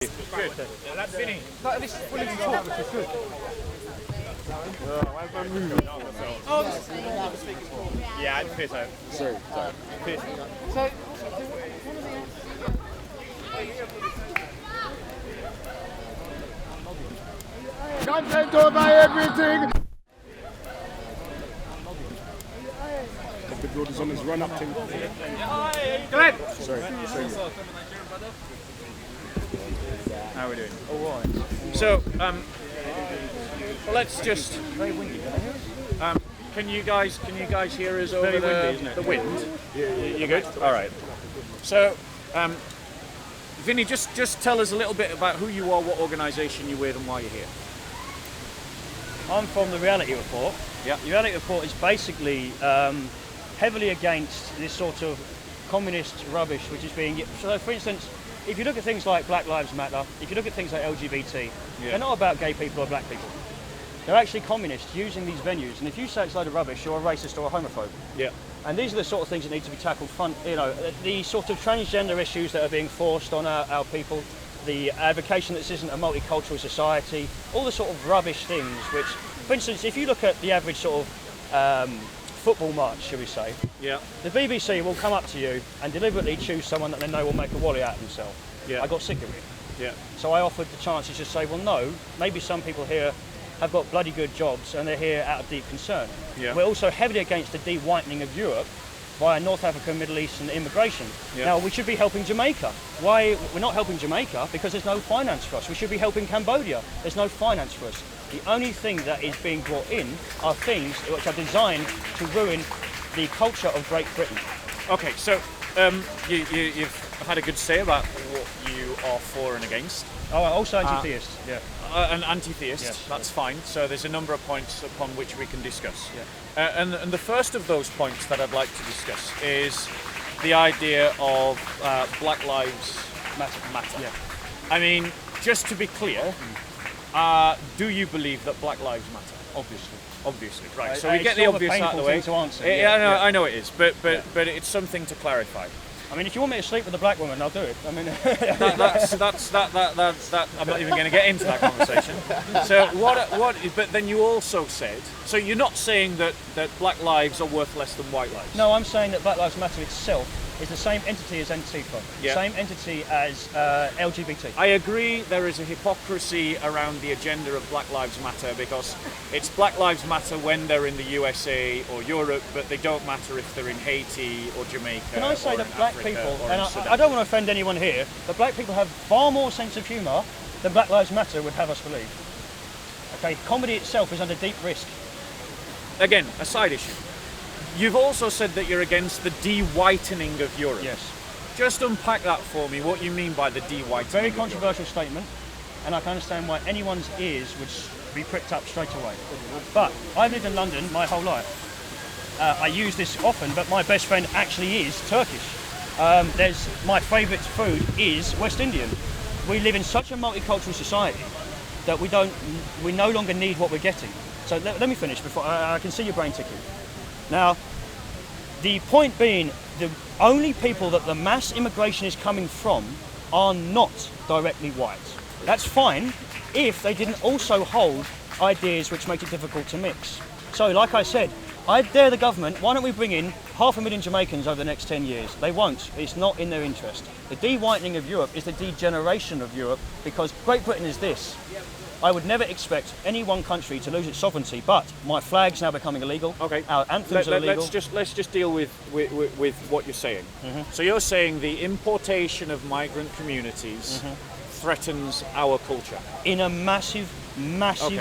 Good. That's Vinnie. No, this is willing to talk, which is good. Yeah, I'd piss out. Sorry. Piss. So, Content over everything! The road is on his run up thing. Go ahead. Sorry. How are we doing? All right. So, well, let's just. very windy, can I hear us? Can you guys hear us over the wind? You good? All right. So, Vinnie, just tell us a little bit about who you are, what organisation you're with, and why you're here. I'm from the Reality Report. Yeah. The Reality Report is basically heavily against this sort of communist rubbish which is being... So, for instance, if you look at things like Black Lives Matter, if you look at things like LGBT, they're not about gay people or black people. They're actually communists using these venues, and if you say it's a load of rubbish, you're a racist or a homophobe. Yeah. And these are the sort of things that need to be tackled. The sort of transgender issues that are being forced on our people, the advocation that this isn't a multicultural society, all the sort of rubbish things which, for instance, if you look at the average sort of football match, shall we say, the BBC will come up to you and deliberately choose someone that they know will make a wally out of himself. Yeah. I got sick of it. Yeah. So I offered the chance to just say, well, no, maybe some people here have got bloody good jobs and they're here out of deep concern. Yeah. We're also heavily against the de-whitening of Europe via North Africa, Middle Eastern immigration. Yeah. Now, we should be helping Jamaica. Why? We're not helping Jamaica because there's no finance for us. We should be helping Cambodia. There's no finance for us. The only thing that is being brought in are things which are designed to ruin the culture of Great Britain. Okay, so you've had a good say about what you are for and against. Oh, also anti-theist. Yeah. An anti-theist, Yes. that's fine. So there's a number of points upon which we can discuss. Yeah. And the first of those points that I'd like to discuss is the idea of Black Lives Matter. Yeah. I mean, just to be clear, do you believe that Black Lives matter? Obviously, right. So we It's get the sort of a obvious out of the way. painful thing to answer. I know it is, but it's something to clarify. I mean, if you want me to sleep with a black woman, I'll do it. I mean, That I'm not even going to get into that conversation. So what? But then you also said, so you're not saying that black lives are worth less than white lives. no, I'm saying that Black Lives Matter itself is the same entity as Antifa, Yeah. same entity as LGBT. I agree there is a hypocrisy around the agenda of Black Lives Matter because it's Black Lives Matter when they're in the USA or Europe, but they don't matter if they're in Haiti or Jamaica. Can I say or that in black Africa people, or and in Sudan. I don't want to offend anyone here, but black people have far more sense of humour than Black Lives Matter would have us believe. Okay, comedy itself is under deep risk. Again, a side issue. You've also said that you're against the de-whitening of Europe. Yes. Just unpack that for me, what you mean by the de-whitening. Very of Europe. controversial statement, and I can understand why anyone's ears would be pricked up straight away. But I've lived in London my whole life. I use this often, but my best friend actually is Turkish. My favourite food is West Indian. We live in such a multicultural society that we no longer need what we're getting. So let me finish before I can see your brain ticking. Now, the point being, the only people that the mass immigration is coming from are not directly white. That's fine if they didn't also hold ideas which make it difficult to mix. So, like I said, I dare the government, why don't we bring in 500,000 Jamaicans over the next 10 years? They won't. It's not in their interest. The de-whitening of Europe is the degeneration of Europe because Great Britain is this. I would never expect any one country to lose its sovereignty, but my flag's now becoming illegal. Okay. Our anthems are illegal. Let's just deal with what you're saying. Mm-hmm. So you're saying the importation of migrant communities threatens our culture. In a massive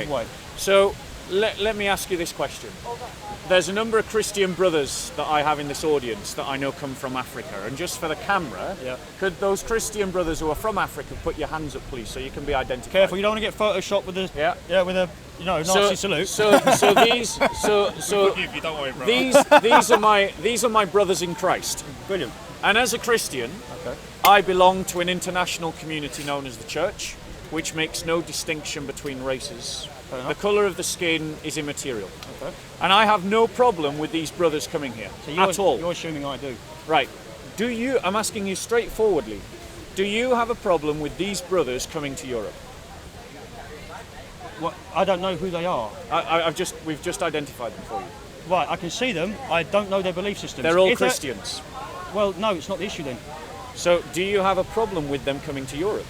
way. So let me ask you this question. There's a number of Christian brothers that I have in this audience that I know come from Africa, and just for the camera, could those Christian brothers who are from Africa put your hands up, please, so you can be identified? Careful, you don't want to get photoshopped with a Nazi salute. So If you don't worry, bro. these are my brothers in Christ. Brilliant. And as a Christian, Okay. I belong to an international community known as the Church, which makes no distinction between races. The colour of the skin is immaterial. Okay. And I have no problem with these brothers coming here So at all. You're assuming I do. Right. I'm asking you straightforwardly, do you have a problem with these brothers coming to Europe? What? I don't know who they are. We've just identified them for you. Right, I can see them. I don't know their belief systems. They're all If Christians. Well, no, it's not the issue then. So, do you have a problem with them coming to Europe?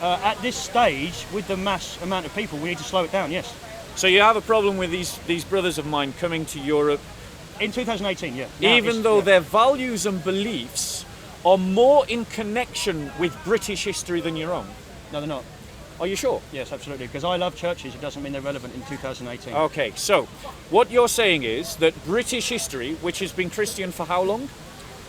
At this stage, with the mass amount of people, we need to slow it down, yes. So you have a problem with these brothers of mine coming to Europe, In 2018, yeah. Now even though their values and beliefs are more in connection with British history than your own? No, they're not. Are you sure? Yes, absolutely. Because I love churches, it doesn't mean they're relevant in 2018. Okay, so what you're saying is that British history, which has been Christian for how long?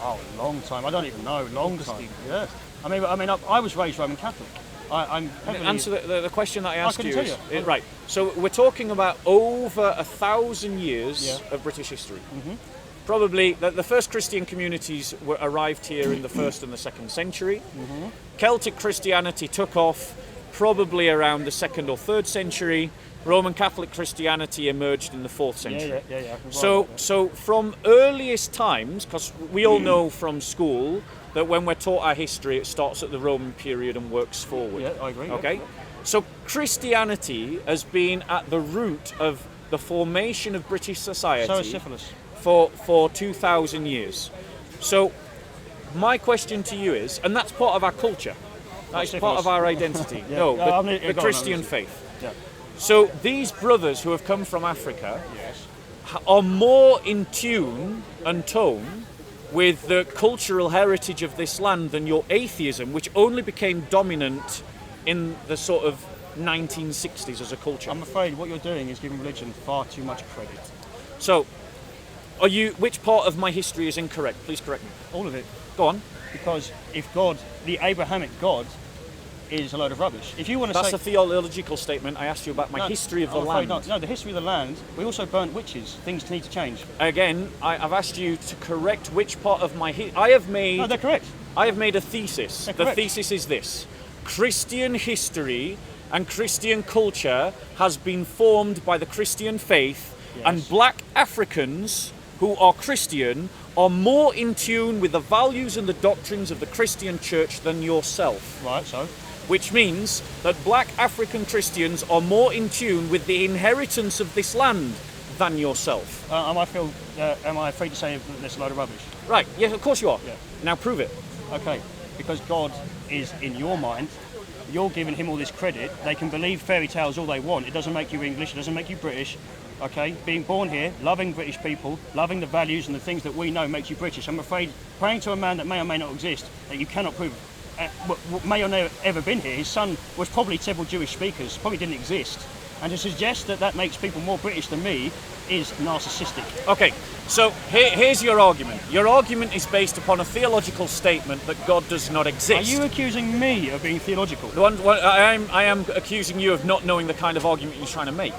Oh, long time. I don't even know. Long time. Yeah. I mean, I was raised Roman Catholic. I'm heavily... Answer the question that I asked couldn't you. tell you. Right. So we're talking about over 1,000 years of British history. Mm-hmm. Probably the first Christian communities arrived here in the 1st and the 2nd century. Mm-hmm. Celtic Christianity took off probably around the 2nd or 3rd century. Roman Catholic Christianity emerged in the 4th century. Yeah. So from earliest times, because we all know from school that when we're taught our history, it starts at the Roman period and works forward. Yeah, I agree. Okay? Yeah. So Christianity has been at the root of the formation of British society So is syphilis. for 2,000 years. So my question to you is, and that's part of our culture, that is part of our identity. Yeah. No, No, the Christian faith. Yeah. So these brothers who have come from Africa Yes. are more in tune and tone with the cultural heritage of this land than your atheism, which only became dominant in the sort of 1960s as a culture. I'm afraid what you're doing is giving religion far too much credit. So, which part of my history is incorrect? Please correct me. All of it. Go on. Because if God, the Abrahamic God, is a load of rubbish. If you want to That's say... a theological statement. I asked you about my history of the I'm afraid land. not. No, the history of the land, we also burnt witches. Things need to change. Again, I've asked you to correct which part of my I have made. No, they're correct. I have made a thesis. They're The correct. thesis is this: Christian history and Christian culture has been formed by the Christian faith, Yes. and black Africans who are Christian are more in tune with the values and the doctrines of the Christian church than yourself. Right, so? Which means that black African Christians are more in tune with the inheritance of this land than yourself. Am I free to say that there's a load of rubbish? Right, yes, of course you are. Yeah. Now prove it. Okay, because God is in your mind, you're giving him all this credit. They can believe fairy tales all they want. It doesn't make you English, it doesn't make you British. Okay, being born here, loving British people, loving the values and the things that we know makes you British. I'm afraid praying to a man that may or may not exist, that you cannot prove, what may or never ever been here. His son was probably several Jewish speakers, probably didn't exist. And to suggest that that makes people more British than me is narcissistic. Okay, so here's your argument. Your argument is based upon a theological statement that God does not exist. Are you accusing me of being theological? I am accusing you of not knowing the kind of argument you're trying to make.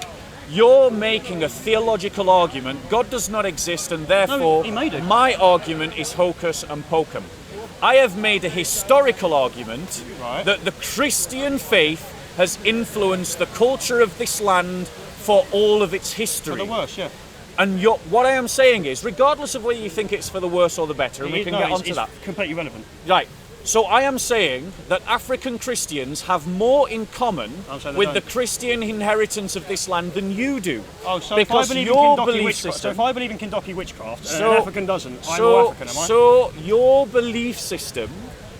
You're making a theological argument. God does not exist, and therefore he made it. my argument is hocus and pocum. I have made a historical argument Right. that the Christian faith has influenced the culture of this land for all of its history. For the worse, yeah. And what I am saying is, regardless of whether you think it's for the worse or the better, and we can get onto it's that. completely relevant. Right. So I am saying that African Christians have more in common I'm saying they with the don't. Christian inheritance of this land than you do. Oh, so because if I believe your in Kentucky belief witchcraft, system. if I believe in Kentucky witchcraft, and So- an African doesn't, I'm all African, am I? So your belief system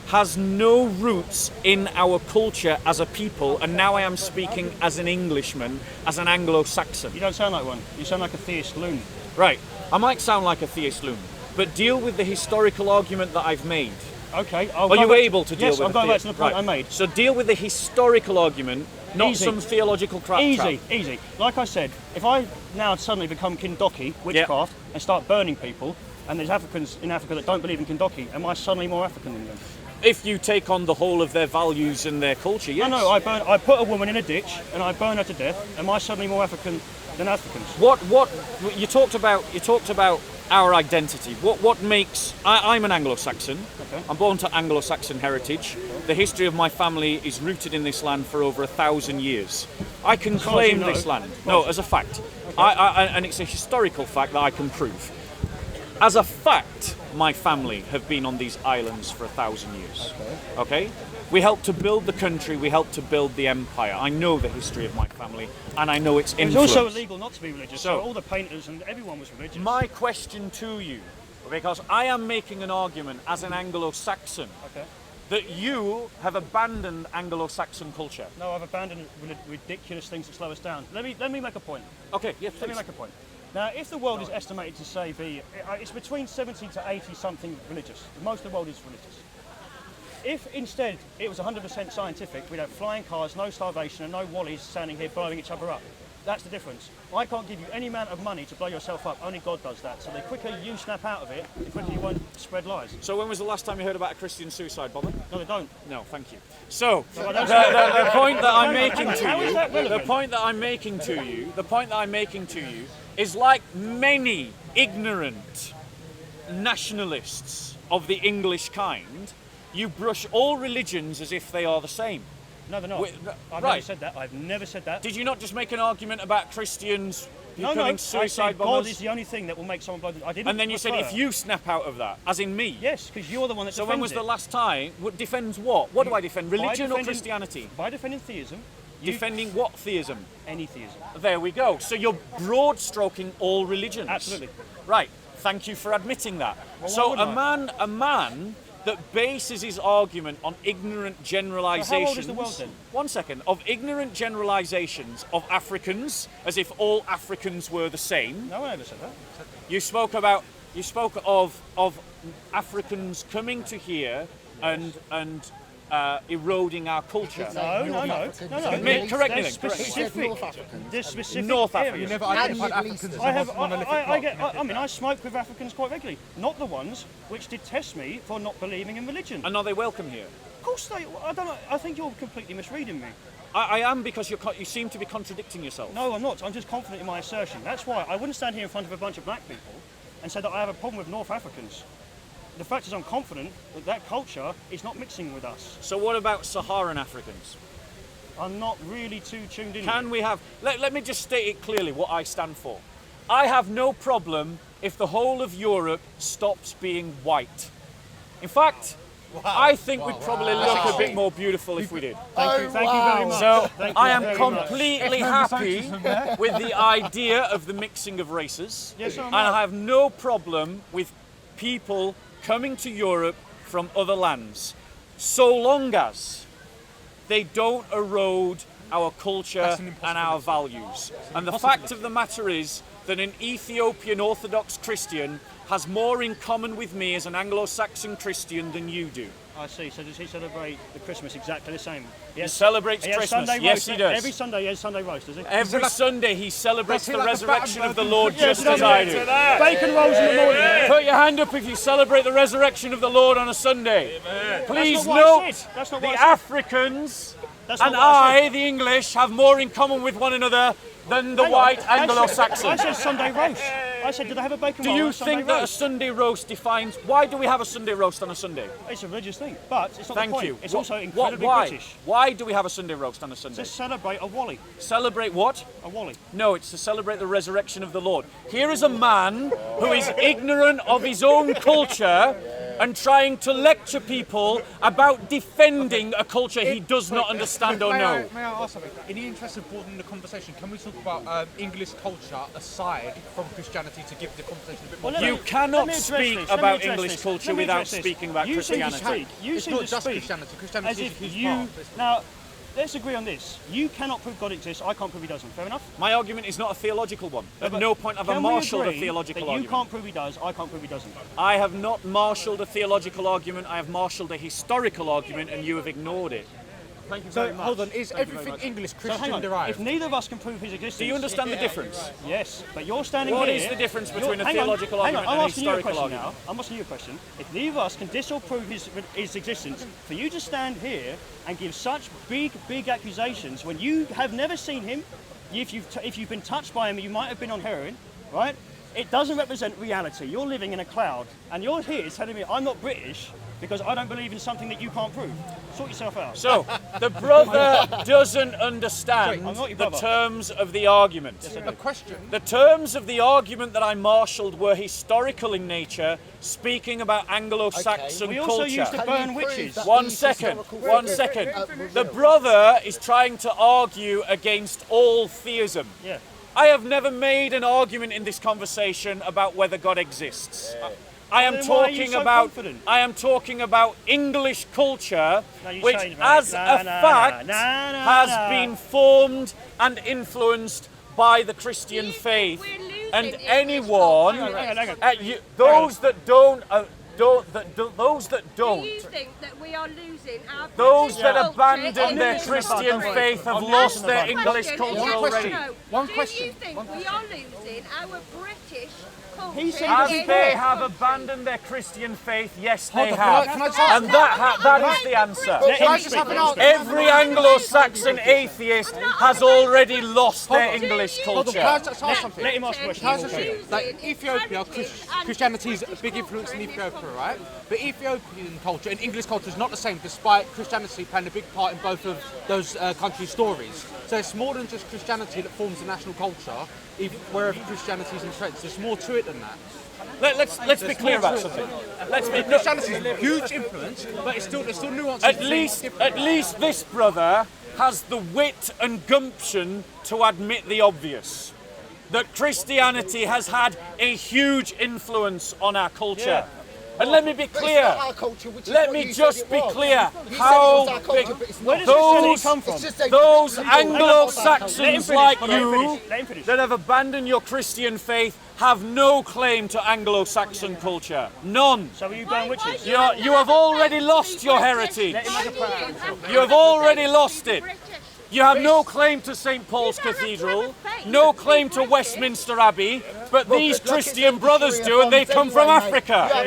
has no roots in our culture as a people, and now I am speaking as an Englishman, as an Anglo-Saxon. You don't sound like one. You sound like a theist loon. Right. I might sound like a theist loon, but deal with the historical argument that I've made. Okay. Are you able to deal yes, with I'm going back to the point right. I made. So deal with the historical argument, not Easy. some theological crap. Easy. Like I said, if I now suddenly become Kentucky witchcraft and start burning people, and there's Africans in Africa that don't believe in Kentucky, am I suddenly more African than them? If you take on the whole of their values and their culture, yes. No, I put a woman in a ditch and I burn her to death. Am I suddenly more African than Africans? What you talked about our identity. What makes I'm an Anglo-Saxon. Okay. I'm born to Anglo-Saxon heritage. The history of my family is rooted in this land for over 1,000 years. I can far as claim you know. this land. No, as a fact. And it's a historical fact that I can prove. As a fact, my family have been on these islands for 1,000 years. Okay? We helped to build the country, we helped to build the empire. I know the history of my family, and I know its It was influence. also illegal not to be religious, so all the painters and everyone was religious. My question to you, because I am making an argument as an Anglo-Saxon, Okay. that you have abandoned Anglo-Saxon culture. No, I've abandoned ridiculous things that slow us down. Let me make a point. Okay, yeah, Let me please. make a point. Now, if the world is estimated to say it's between 70 to 80 something religious. Most of the world is religious. If instead it was 100% scientific, we'd have flying cars, no starvation, and no wallies standing here blowing each other up. That's the difference. I can't give you any amount of money to blow yourself up. Only God does that. So the quicker you snap out of it, the quicker you won't spread lies. So when was the last time you heard about a Christian suicide bomber? No, they don't. No, thank you. So No, I don't. the point that I'm making to How is that you, the relevant? point that I'm making to you is like many ignorant nationalists of the English kind, you brush all religions as if they are the same. No, they're not. I've never Right. said that. I've never said that. Did you not just make an argument about Christians No, becoming I suicide said God bombers? is the only thing that will make someone blow. I didn't. And then you said refer- if you snap out of that, as in me. Yes, because you're the one that So when defends was the it. last time? What defends what? What do I defend? By Religion or defending- Christianity? By defending theism, Defending what theism? any theism. There we go. So you're broad stroking all religions. Absolutely. Right. Thank you for admitting that. Well, why so wouldn't a man that bases his argument on ignorant generalizations. how old is the world then? 1 second. Of ignorant generalizations of Africans, as if all Africans were the same. No, I never said that. You spoke of Africans coming to here and eroding our culture. No. Correct me There's then, correct me. specific. North Africans. There's specific North areas. Africa. You never And identified Middle Africans as Eastern. a I have. monolithic block. I smoke with Africans quite regularly. Not the ones which detest me for not believing in religion. And are they welcome here? Of course they. I don't know. I think you're completely misreading me. I am, because you seem to be contradicting yourself. No, I'm not. I'm just confident in my assertion. That's why I wouldn't stand here in front of a bunch of black people and say that I have a problem with North Africans. The fact is, I'm confident that that culture is not mixing with us. So what about Saharan Africans? I'm not really too tuned in. Can we have... Let me just state it clearly what I stand for. I have no problem if the whole of Europe stops being white. In fact, I think we'd probably look a bit more beautiful if we did. Thank you very much. So Thank you I am very much. completely happy with the idea of the mixing of races. Yes, I'm and not. I have no problem with people coming to Europe from other lands, so long as they don't erode our culture and our values. And the fact of the matter is that an Ethiopian Orthodox Christian has more in common with me as an Anglo-Saxon Christian than you do. I see. So does he celebrate the Christmas exactly the same? He celebrates He has Christmas. Sunday Yes, roast. he does. Every Sunday he has Sunday roast, does he? Every Sunday he celebrates Does he the like the resurrection batter of the broken Lord cookies? just as I do. Bacon rolls in the morning. Put your hand up if you celebrate the resurrection of the Lord on a Sunday. Please That's not what I note said. That's not the what I said. Africans That's not and what I said. I, the English, have more in common with one another than the Hang on. white I Anglo-Saxon. said Sunday roast. I said, did I have a bacon Do roll you on a Sunday think that a roast? Sunday roast defines... Why do we have a Sunday roast on a Sunday? It's a religious thing, but it's not Thank the point. you. It's What- also incredibly why? British. Why do we have a Sunday roast on a Sunday? To celebrate a wally. Celebrate what? A wally. No, it's to celebrate the resurrection of the Lord. Here is a man who is ignorant of his own culture and trying to lecture people about defending a culture he does not understand or know. May I ask something? In the interest of broadening the conversation, can we talk about English culture aside from Christianity to give the conversation a bit more? Well, You let cannot me address speak this. Let me about address English this. culture Let me without address this. speaking about You seem to Christianity. speak. You It's seem not to just speak Christianity. Christianity as is a if huge you... part. Now, let's agree on this. You cannot prove God exists. I can't prove he doesn't. Fair enough? My argument is not a theological one. At But no point have I can we marshalled a agree theological that you argument. can't prove he does, I can't prove he doesn't. I have not marshalled a theological argument. I have marshalled a historical argument, and you have ignored it. Thank you So very much. hold on, is Thank you very everything much. English So hang Christian on. If derived? neither of us can prove his existence... Do you understand the difference? Yes, but you're standing What here... is the difference you're- between a hang on, theological hang on, argument I'm and a asking you a historical question argument? now. I'm asking you a question. If neither of us can disprove his existence, for you to stand here and give such big accusations when you have never seen him, if you've been touched by him, you might have been on heroin, right? It doesn't represent reality. You're living in a cloud, and you're here telling me I'm not British because I don't believe in something that you can't prove. Sort yourself out. So, The brother doesn't understand I'm not your the brother. terms of the argument. A question. The terms of the argument that I marshalled were historical in nature, speaking about Anglo-Saxon We culture. also used to burn witches. One second. The brother is trying to argue against all theism. Yeah. I have never made an argument in this conversation about whether God exists. I am Then why are you talking so about confident? I am talking about English culture, No, you which, changed, mate. as Nah, a nah, fact, nah, nah, nah, has nah. been formed and influenced by the Christian Do you faith. think we're losing And English anyone, culture? Hang on. those that don't, those that Do don't, you think that we are losing our those British that culture abandon in their this Christian country? faith have I'm lost listening their to that. English Question, culture yes or already. no? One Do question. you think we are losing our British culture? He said As Yes. they have abandoned their Christian faith, yes, they Hold on, have. can I just And that is the answer. Can I just have an answer? Every Anglo-Saxon atheist has already lost their Hold on. English Hold on, can I culture. just ask something? Let him ask a question. Can I just say, like Ethiopia, Christianity is a big influence in Ethiopia, right? But Ethiopian culture and English culture is not the same, despite Christianity playing a big part in both of those countries' stories. So it's more than just Christianity that forms the national culture, wherever Christianity is entrenched. There's more to it than that. Let's be clear about something. Christianity is a huge influence, but there's still nuances. At least this brother has the wit and gumption to admit the obvious. That Christianity has had a huge influence on our culture. And let me be clear. Let me just be clear how big Where does Christianity come from? those Anglo-Saxons like Let him you finish. Let him finish. that have abandoned your Christian faith have no claim to Anglo-Saxon culture. None. So are you going witches? You have already lost your heritage. You have already lost it. You have no claim to St. Paul's Cathedral, no claim to Westminster Abbey, but these Christian brothers do, and they come from Africa. You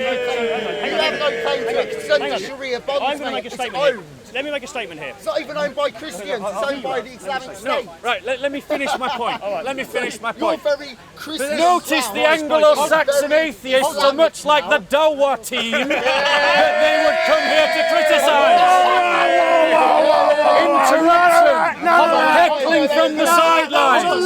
have no claim to it. It's only Sharia bonds, I'm going to make a mate. statement It's here. owned. Let me make a statement here. It's not even owned by Christians. It's owned by the Islamic State. Right, let me finish my point. Let me finish my You're point. very Christian. Notice the Anglo-Saxon atheists are much like the Dawa team that they would come here to criticise. Interruption. Heckling from the sidelines.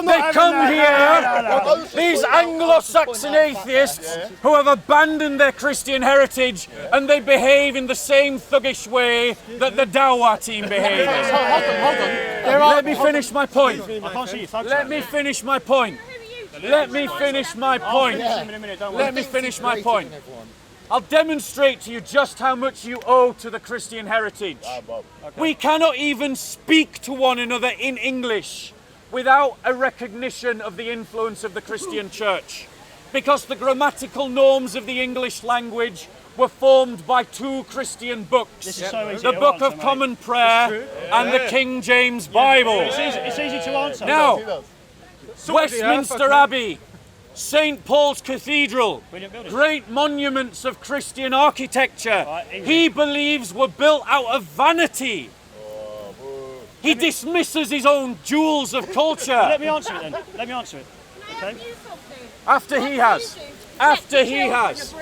They come here, these Anglo-Saxon atheists who have abandoned their Christian heritage, and they behave in the same thuggish way that the Dawa team behaves. Hold on. Let me finish my point. I can't see you. Thugs. Let me finish my point. Let me finish my point. In a minute, don't worry. Let me finish my point. I'll demonstrate to you just how much you owe to the Christian heritage. We cannot even speak to one another in English without a recognition of the influence of the Christian church, because the grammatical norms of the English language were formed by two Christian books, This is so easy the to Book answer, of mate. Common Prayer and the King James Bible. It's easy to answer. Now, Westminster Abbey, St. Paul's Cathedral, Brilliant building. great monuments of Christian architecture, Right, easy. he believes were built out of vanity. He dismisses his own jewels of culture Let me answer it then. Let me answer it. Okay. after he has. After he has.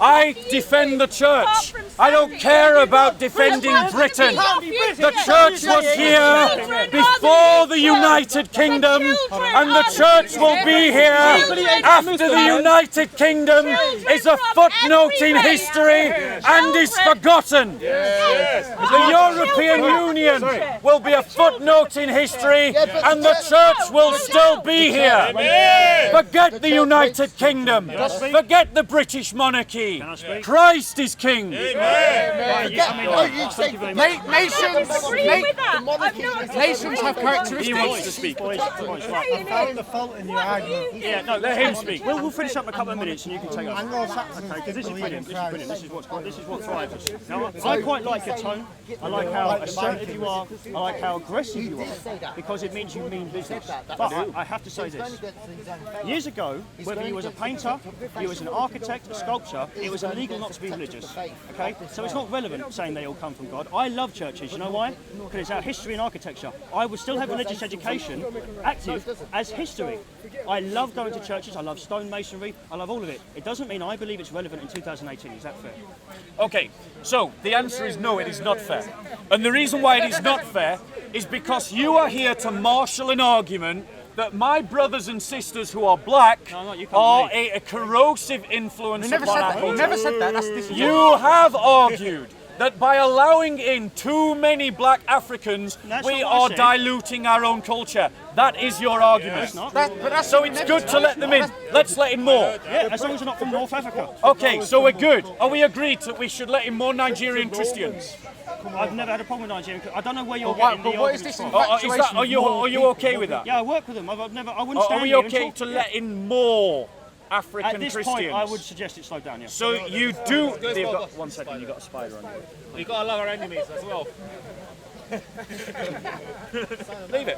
I defend the church. I don't care about defending Britain. The church was here before the United Kingdom, and the church will be here after the United Kingdom is a footnote in history and is forgotten. The European Union will be a footnote in history, and the church will still be here. Forget the United Kingdom. Forget the British monarchy. Can I speak? Christ is King. Nations have characteristics. He wants to speak. The fault in your argument. Yeah, no, Let him speak. We'll finish up in a couple of minutes and you can take over. Anglo-Saxons Okay, because this is brilliant. believe in This is Christ. brilliant. This is what thrives us. Now, I quite like your tone. I like how assertive you are. I like how aggressive you are, because it means you mean business. But I have to say this. Years ago, whether you was a painter, you was an architect, a sculptor, it was illegal not to be religious. Okay, so it's not relevant saying they all come from God. I love churches. You know why? Because it's our history and architecture. I would still have religious education active as history. I love going to churches. I love stonemasonry. I love all of it. It doesn't mean I believe it's relevant in 2018. Is that fair? Okay, so the answer is no, it is not fair. And the reason why it is not fair is because you are here to marshal an argument that my brothers and sisters who are black are a corrosive influence upon our culture. You never said that. That's You have argued that by allowing in too many black Africans, we are diluting our own culture. That is your argument. So it's good to let them in. Let's let in more. Yeah, as long as they're not from North Africa. Okay, so we're good. Are we agreed that we should let in more Nigerian Christians? I've never had a problem with Nigerian. I don't know where you're getting the argument from. Are you okay with that? Yeah, I work with them. I wouldn't stand Are we here and okay talk to let in more African At this Christians? point, I would suggest it slow down, yeah. So you do... They've got, one second, you've got a spider on you. You've got to love our enemies as well. Leave it.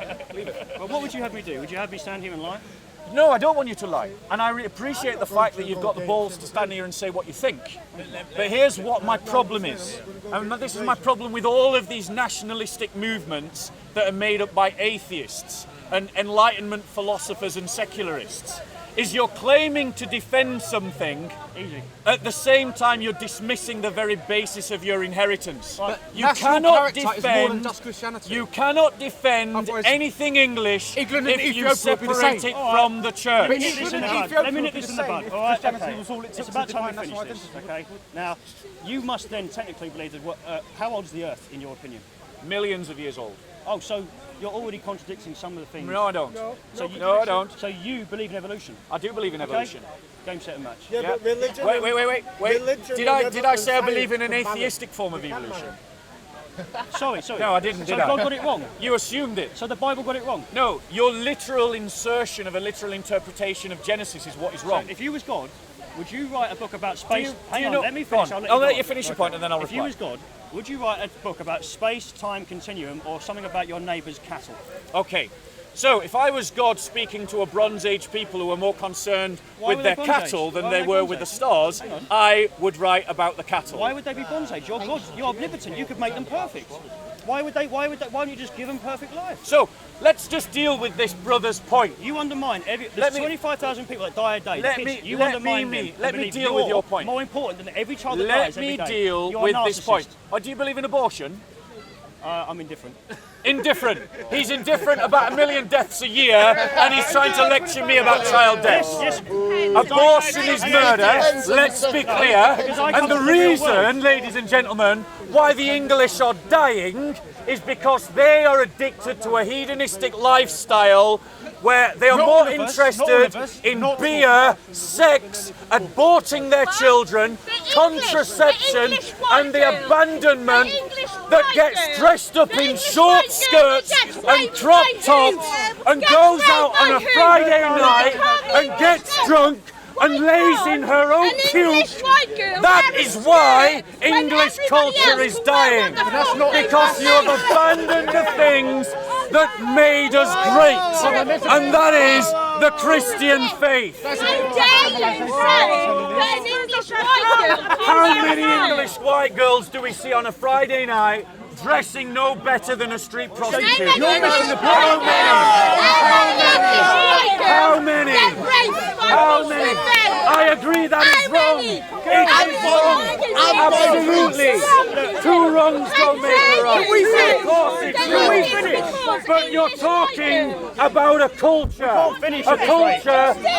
Well, what would you have me do? Would you have me stand here and lie? No, I don't want you to lie. And I appreciate the fact that you've got the balls to stand here and say what you think. But here's what my problem is. And this is my problem with all of these nationalistic movements that are made up by atheists and Enlightenment philosophers and secularists. Is you're claiming to defend something, at the same time you're dismissing the very basis of your inheritance. You cannot defend anything English if you separate it from the church. Let me nip this in the bud. All right, okay. It's about time we finish this, okay? Now, you must then technically believe that, how old is the Earth, in your opinion? Millions of years old. Oh, so you're already contradicting some of the things. No, I don't. No, I don't. So you believe in evolution? I do believe in evolution. Game, set and match. Yeah, but religion... Wait. Did I say I believe in an atheistic form of evolution? Sorry. No, I didn't, So did I? God got it wrong? You assumed it. So the Bible got it wrong? No, your literal insertion of a literal interpretation of Genesis is what is wrong. So if you was God, would you write a book about space... let me Go on. finish. I'll let you finish your point and then I'll reply. If you was God, would you write a book about space-time continuum or something about your neighbour's cattle? Okay. So, if I was God speaking to a Bronze Age people who were more concerned with their cattle than they were with the stars, I would write about the cattle. Why would they be Bronze Age? You're God. You're omnipotent. You could make them perfect. Why don't you just give them perfect life? So, let's just deal with this brother's point. You undermine there's 25,000 people that die a day. Let me deal with your point. More important than every child that dies every day. Let me deal with this point. Do you believe in abortion? I'm indifferent. Indifferent. He's indifferent about 1 million deaths a year, and he's trying to lecture me about child deaths. Yes. Abortion is murder, let's be clear. And the reason, ladies and gentlemen, why the English are dying is because they are addicted to a hedonistic lifestyle where they are more interested in beer, sex, aborting their children, contraception, and the abandonment that gets dressed up in short skirts and crop tops and goes out on a Friday night and gets drunk and lays in her own puke. That is why English culture is dying. Because you have abandoned the things that made us great, and that is the Christian faith. How many English white girls do we see on a Friday night dressing no better than a street prostitute? How many? I agree that is wrong. It is wrong. Absolutely. Two wrongs don't make a right. Of course it's wrong. But you're talking about a culture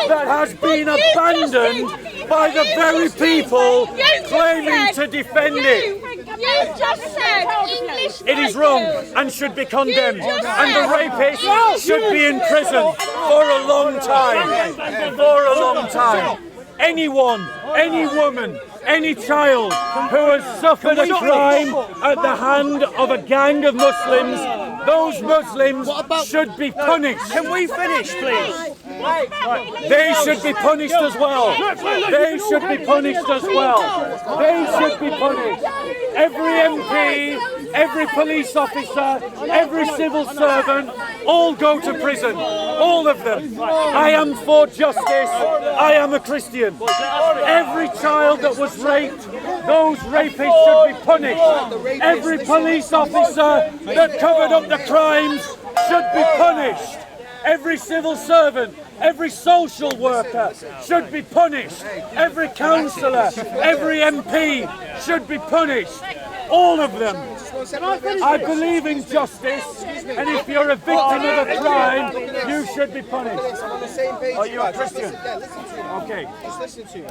that has been abandoned by the very people claiming to defend it. You just said English. It is wrong and should be condemned. And the rapist should be in prison for a long time. For a long time. Anyone, any woman, any child who has suffered a crime at the hand of a gang of Muslims Those Muslims should be punished. Can we finish, please? They should be punished as well. They should be punished as well. They should be punished. Every MP, every police officer, every civil servant, all go to prison. All of them. I am for justice. I am a Christian. Every child that was raped, those rapists should be punished. Every police officer that covered up the crimes should be punished. Every civil servant, every social worker should be punished. Every councillor, every MP should be punished. All of them. I believe in justice, and if you're a victim of a crime, you should be punished. Are you a Christian? Okay. Just listen to me.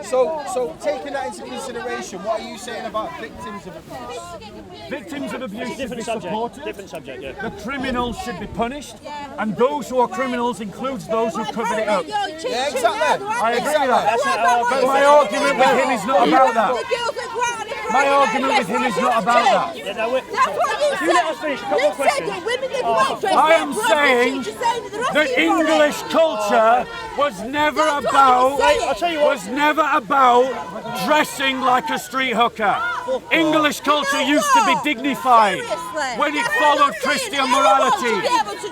So taking that into consideration, what are you saying about victims of abuse? Victims of abuse should be Different subject. supported. Different subject, yeah. The criminals should be punished, and those who are criminals includes those who covered it up. Yeah, exactly. I agree with that. But my argument with him is not about that. My argument with him is not about that. Yeah, no, That's what you if you let us finish, a couple of questions. I am saying that English culture was never about dressing like a street hooker. English culture used to be dignified when it followed Christian morality,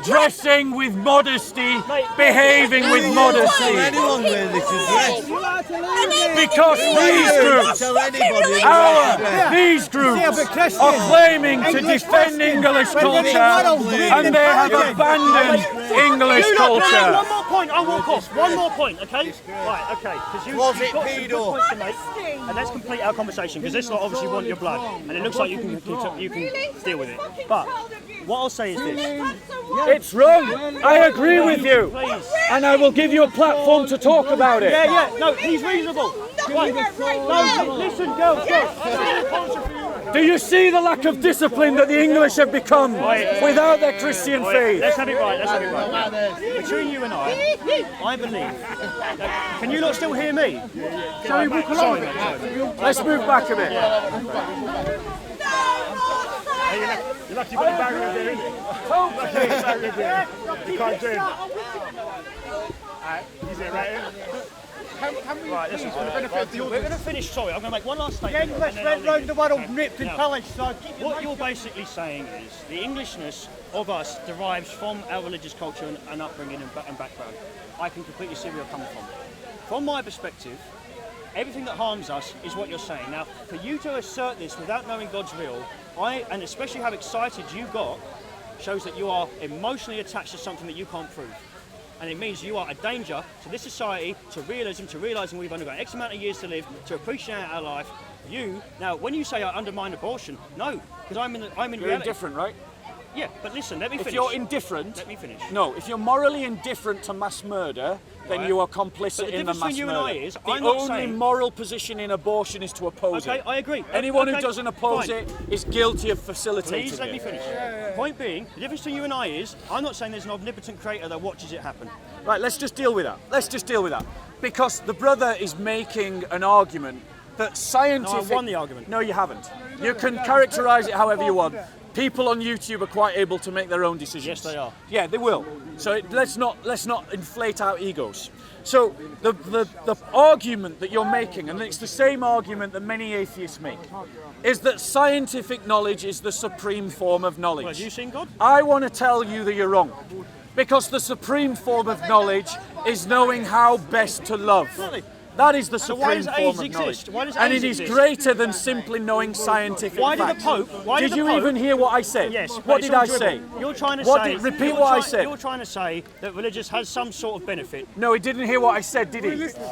dressing with modesty, behaving with modesty. Anyone really should dress. Because these groups are claiming to defend English culture, and they have abandoned English culture. One more point, I'll walk off. One more point, okay? Right, okay. Because you've got some good points to make. And let's complete our conversation, because this lot obviously want your blood. And it looks like you can deal with it. But what I'll say is this. It's wrong. I agree with you. And I will give you a platform to talk about it. Yeah, no, he's reasonable. Right. No, listen, girls. Do you see the lack of discipline that the English have become without their Christian faith? Let's have it right. Between you and I believe. Can you lot still hear me? Shall we walk along? Let's move back a bit. You're lucky you got the barrier there, isn't it? You can't do it. Alright, is it right here? Right, listen, we're going to finish. Sorry, I'm going to make one last statement. The English went round the world ripped and pillaged, so what you're basically saying is the Englishness of us derives from our religious culture and upbringing and background. I can completely see where you're coming from. From my perspective, everything that harms us is what you're saying. Now, for you to assert this without knowing God's will, and especially how excited you got, shows that you are emotionally attached to something that you can't prove. And it means you are a danger to this society, to realism, to realising we've only got X amount of years to live, to appreciate our life. Now, when you say I undermine abortion, no, because I'm in reality. You're indifferent, right? Yeah, but listen, let me finish. If you're indifferent, let me finish. No, if you're morally indifferent to mass murder, then you are complicit in the mass murder. The only moral position in abortion is to oppose it. Okay, I agree. Anyone who doesn't oppose it is guilty of facilitating it. Please let me finish. Point being, the difference between you and I is, I'm not saying there's an omnipotent creator that watches it happen. Right, let's just deal with that. Because the brother is making an argument that scientific... No, I won the argument. No, you haven't. You can characterise it however you want. People on YouTube are quite able to make their own decisions. Yes, they are. Yeah, they will. So let's not inflate our egos. So the argument that you're making, and it's the same argument that many atheists make, is that scientific knowledge is the supreme form of knowledge. Well, have you seen God? I want to tell you that you're wrong. Because the supreme form of knowledge is knowing how best to love. Really? That is the So why supreme does form AIDS of knowledge. exist? Why does And AIDS it is exist? greater than simply knowing scientific Why did the facts. Pope? Did you even hear what I said? Yes. What did I say? You're trying to Repeat what I said. You're trying to say that religious has some sort of benefit. No, he didn't hear what I said, did he?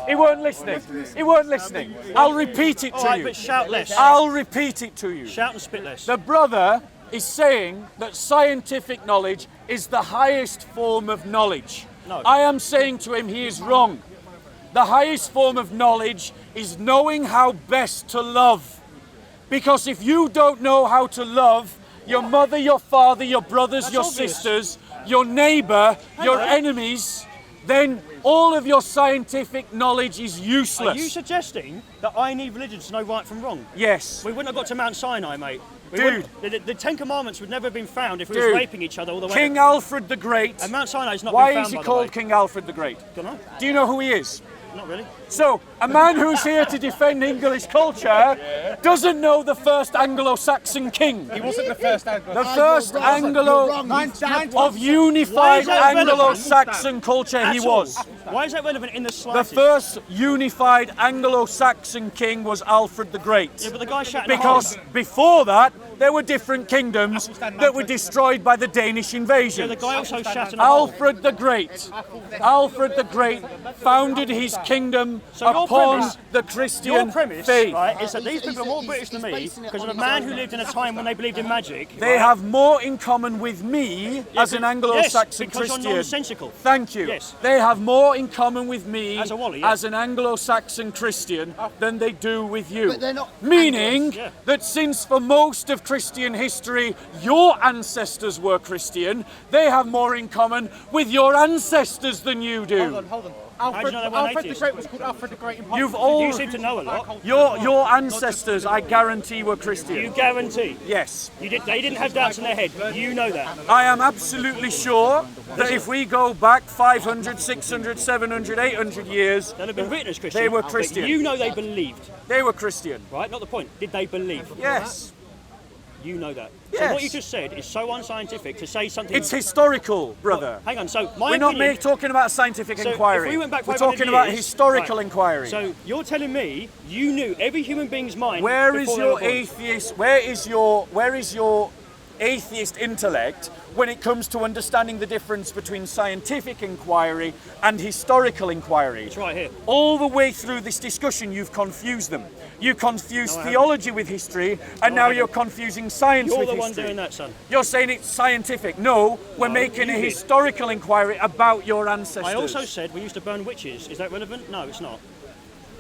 He weren't listening. He weren't listening. I'll repeat it to Alright, you. but shout less. I'll repeat it to you. Shout and spit less. The brother is saying that scientific knowledge is the highest form of knowledge. No. I am saying to him he is wrong. The highest form of knowledge is knowing how best to love. Because if you don't know how to love your mother, your father, your brothers, your sisters, your neighbour, your enemies, then all of your scientific knowledge is useless. Are you suggesting that I need religion to know right from wrong? Yes. We wouldn't have got to Mount Sinai, mate. Dude. The Ten Commandments would never have been found if we Dude. were raping each other all the way. King Alfred the Great. And Mount Sinai's not Why been found, is he by the called way. King Alfred the Great? Don't know. Do you know who he is? Not really. So, a man who's here to defend English culture doesn't know the first Anglo-Saxon king. He wasn't the first Anglo. The first of unified Anglo-Saxon culture he was. Why is that relevant in the The slightest? first unified Anglo-Saxon king was Alfred the Great. Yeah, but the guy shat in Because before that, there were different kingdoms that were destroyed by the Danish invasion. the guy also shat in a hole. Alfred the Great. Alfred the Great founded his kingdom So your upon premise- the Christian Your premise, faith. right, is that these people are more British than me because of a man who lived in a time when they believed in magic. They have more in common with me as an Anglo-Saxon because Christian. you're nonsensical. Thank you. Yes. They have more in common with me As a Wally, yeah. as an Anglo-Saxon Christian than they do with you. But they're not Meaning Yeah. that since for most of Christian history your ancestors were Christian, they have more in common with your ancestors than you do. Hold on. How do you know they weren't Alfred the atheists? Great was called Alfred the Great in You've You all seem to know a lot. your ancestors, I guarantee, were You Christian. guarantee. Yes. They didn't have doubts in their head. You know that. I am absolutely sure that if we go back 500, 600, 700, 800 years, They'll have been written as Christian. They were but Christian. you know they believed, they were Christian. right? Not the point. Did they believe? Yes. You know that. So Yes. what you just said is so unscientific to say something. It's historical, brother. Hang on. So my We're not opinion. talking about scientific So inquiry. if we went back We're 500 talking about years, historical right. inquiry. So you're telling me you knew every human being's mind. Where is before they your were born. atheist? Where is your atheist intellect when it comes to understanding the difference between scientific inquiry and historical inquiry? It's right here. All the way through this discussion, you've confused them. You confuse No, I theology with history, and No, I now you're haven't. confusing science You're with the one history. doing that, son. You're saying it's scientific. No, we're No, making a you did. historical inquiry about your ancestors. I also said we used to burn witches. Is that relevant? No, it's not.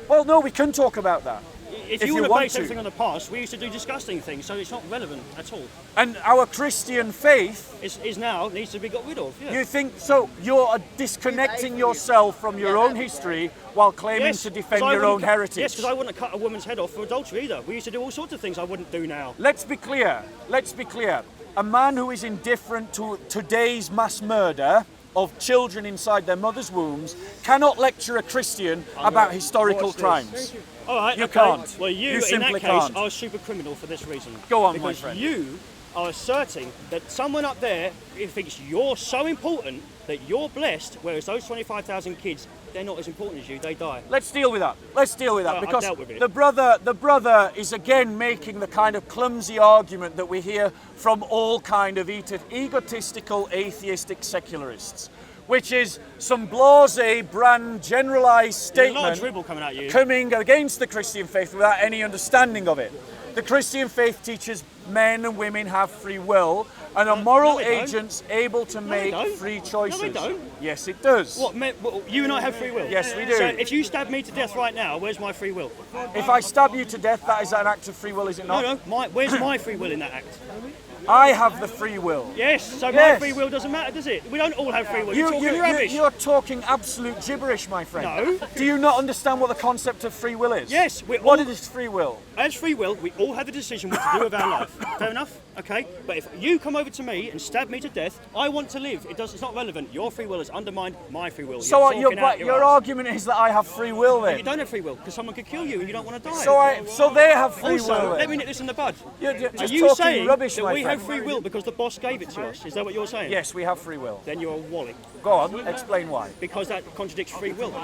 Well, no, we can talk about that. If If you you want to want base to. everything on the past, we used to do disgusting things, so it's not relevant at all. And our Christian faith, Is now needs to be got rid of. Yeah. you think, so you're disconnecting yourself from your own history while claiming to defend 'cause I your own wouldn't cut- heritage. Yes, because I wouldn't cut a woman's head off for adultery either. We used to do all sorts of things I wouldn't do now. Let's be clear. Let's be clear. A man who is indifferent to today's mass murder of children inside their mother's wombs cannot lecture a Christian about historical crimes. All right, You okay. can't. Well, You in simply that case, can't. are a super criminal for this reason. Go on, my because friend. you are asserting that someone up there thinks you're so important that you're blessed, whereas those 25,000 kids, they're not as important as you. They die. Let's deal with that. Let's deal with that I've because dealt with it. the brother is again making the kind of clumsy argument that we hear from all kind of egotistical atheistic secularists, which is some blasé brand generalized There's a lot of statement dribble coming at you. coming against the Christian faith without any understanding of it. The Christian faith teaches men and women have free will and are moral no, it don't. agents able to make don't. free choices. No, it don't. Yes, it does. What, you and I have free will? Yes, we do. So if you stab me to death right now, where's my free will? If I stab you to death, that is an act of free will, is it not? No, where's my free will in that act? I have the free will. Yes, so my Yes. free will doesn't matter, does it? We don't all have free will. You're talking rubbish. You're talking absolute gibberish, my friend. No. Do you not understand what the concept of free will is? Yes, What is free will? As free will, we all have a decision what to do with our life. Fair enough? Okay? But if you come over to me and stab me to death, I want to live. It's not relevant. Your free will has undermined my free will. So You're talking out your arse. argument is that I have free will then? You don't have free will because someone could kill you and you don't want to die. So they have free also, will. let me nip this in the bud. You're Are just you talking saying rubbish, that my we friend. have free will because the boss gave it to us? Is that what you're saying? Yes, we have free will. Then you're a wally. Go on, explain why. Because that contradicts free will.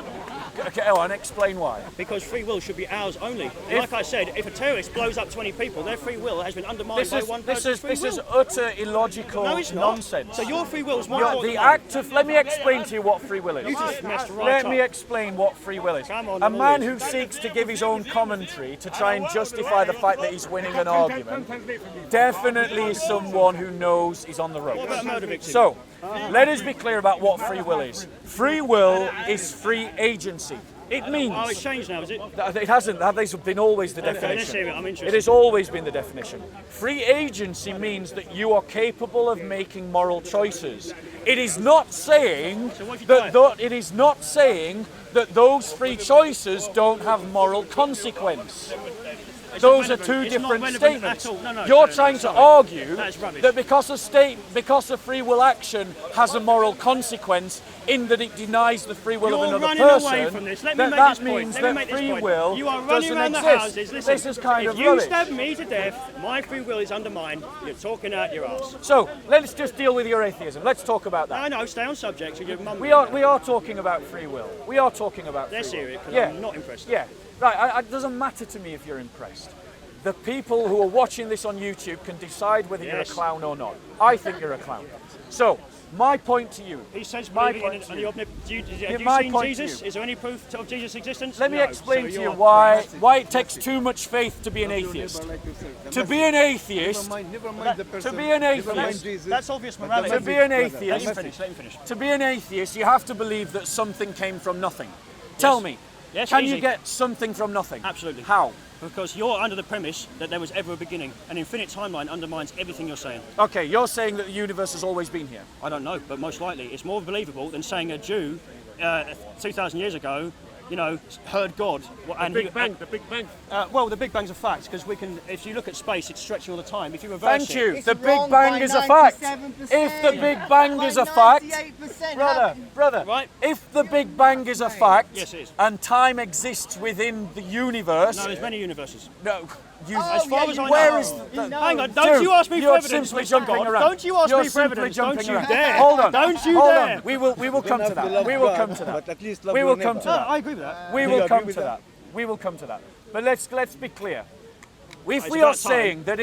Okay, go on, explain why. Because free will should be ours only. Like I said, if a terrorist blows up 20 people, their free will has been undermined by one person's free will. This is utter illogical No, it's not. nonsense. So your free will is more The important. act of, let me explain to you what free will is. You just messed right Let up. me explain what free will is. Come on, A I'm all man ears. who seeks to give his own commentary to try and justify the fact that he's winning an argument definitely is someone who knows he's on the What about a ropes. murder victim? So, let us be clear about what free will is. Free will is free agency. It means Oh, it's changed now, is it? it hasn't. That has been always the let's definition. hear it, I'm interested. It has always been the definition. Free agency means that you are capable of making moral choices. It is not saying what if you that die? it is not saying that those free choices don't have moral consequence. Those are relevant. two It's not different relevant statements. at all. No, You're trying to sorry. argue That's rubbish. that because a free will action has a moral consequence in that it denies the free will You're of another running person, away from this. Let me that, make that this point. means Let me that make this free point. will You are running doesn't around the exist. houses. Listen, This is kind if of you rubbish. stab me to death, my free will is undermined. You're talking out your ass. So let's just deal with your atheism. Let's talk about that. No, stay on subject. Your mum. We are talking about free will. We are talking about They're free will. serious because Yeah. I'm not impressed. Yeah, right. It doesn't matter to me if you're impressed. The people who are watching this on YouTube can decide whether you're a Yes. clown or not. I think you're a clown. So, my point to you. He says my believing point in to the you. have you my seen point to Jesus? you. Is there any proof of Jesus' existence? Let me No. explain So to you you're why it takes too much faith to be an atheist. To be an atheist, Never mind the person. to be an Never mind atheist, Jesus. That's obvious morality. to be an Let atheist, him finish. Let him finish. to be an atheist, you have to believe that something came from nothing. Tell me, Yes, can easy. you get something from nothing? Absolutely. How? Because you're under the premise that there was ever a beginning. An infinite timeline undermines everything you're saying. Okay, you're saying that the universe has always been here. I don't know, but most likely it's more believable than saying a Jew 2,000 years ago, heard God. And The Big Bang. well, the Big Bang's a fact because we can. If you look at space, it's stretching all the time. If you reverse Thank you. It's The Big wrong Bang by is a fact. 97%. If the Big Bang is a fact, 98%. brother, Right. if the Big Bang is a fact, Yes, it is. and time exists within the universe, No, there's many universes. no, you, Oh, As far yeah, as you I where know. is the, Hang on, don't you ask me for you're evidence. simply Mr. jumping God. around. Don't you ask You're me for simply evidence. jumping Don't you around. dare. Hold on. Don't you Hold dare. on. We will come to that. We will come to that. But at least We will come to No, that. I agree with that. We You will agree come with to that? that. We will come to that. But let's be clear. If It's we are about time. saying that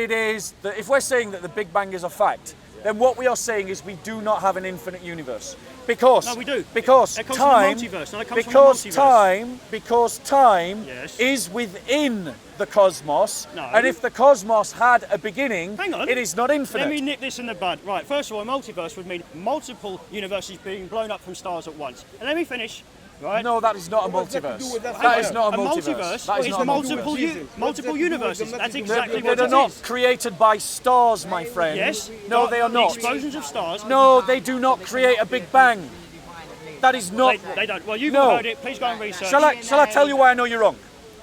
if we're saying that the Big Bang is a fact, then what we are saying is we do not have an infinite universe. Because No, we do. Because It comes time, from the multiverse. No, it comes from the multiverse. because time Yes. is within the cosmos. No. And if the cosmos had a beginning, Hang on. it is not infinite. Let me nip this in the bud. Right, first of all, a multiverse would mean multiple universes being blown up from stars at once. And let me finish. Right? No, that is not a What's that to do multiverse. with that? That is not a a multiverse. multiverse That is is not a multiple, multiverse. Jesus. multiple What's that to do with universes. the That's magic exactly They what are it not is. created by stars, my friend. Yes. No, they are The not. explosions of stars. No, they do not create a Big Bang. That is not. They don't. Well, you've No. heard it. Please go and research. Shall I tell you why I know you're wrong?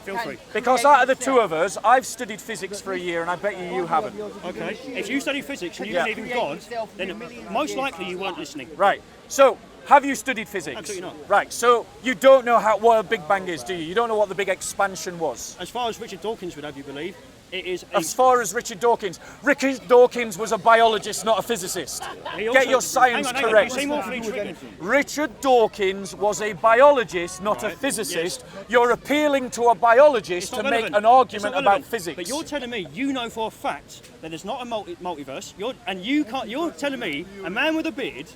Feel free. Because out of the two of us, I've studied physics for a year, and I bet you haven't. Okay. If you study physics and you Yeah. believe in God, then most likely you weren't listening. Right. So, have you studied physics? Absolutely not. Right. So you don't know what a Big Bang is, do you? You don't know what the big expansion was. As far as Richard Dawkins would have you believe, it is a As far as Richard Dawkins was a biologist, not a physicist. He also- Get your science hang on, correct. You seem awfully triggered. Richard Dawkins was a biologist, not a Right, physicist. You're appealing to a biologist It's to not make relevant. an argument It's not about relevant. physics. But you're telling me you know for a fact that there's not a multiverse. You're telling me a man with a beard.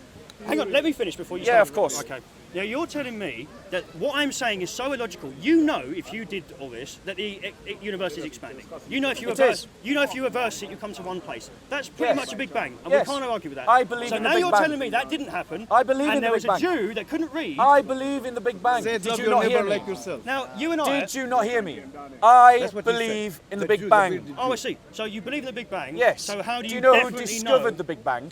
Hang on, let me finish before you. Yeah, start. of course. Okay. Now you're telling me that what I'm saying is so illogical. You know, if you did all this, that the universe is expanding. You know, if you It reverse, is. you know, if you reverse it, you come to one place. That's pretty Yes. much a Big Bang, and Yes. we can't argue with that. I believe so in the now Big you're Bang. telling me that didn't happen. I believe and in the there was Big a Bang. Jew that couldn't read. I believe in the Big Bang. Say it Did love you your not hear neighbor me? like yourself. Now you and I. Did you not hear me? I That's what you believe said. in the The Big Jew, the Bang. big- Oh, I see. So you believe in the Big Bang? Yes. So how do you know who definitely discovered know? the Big Bang?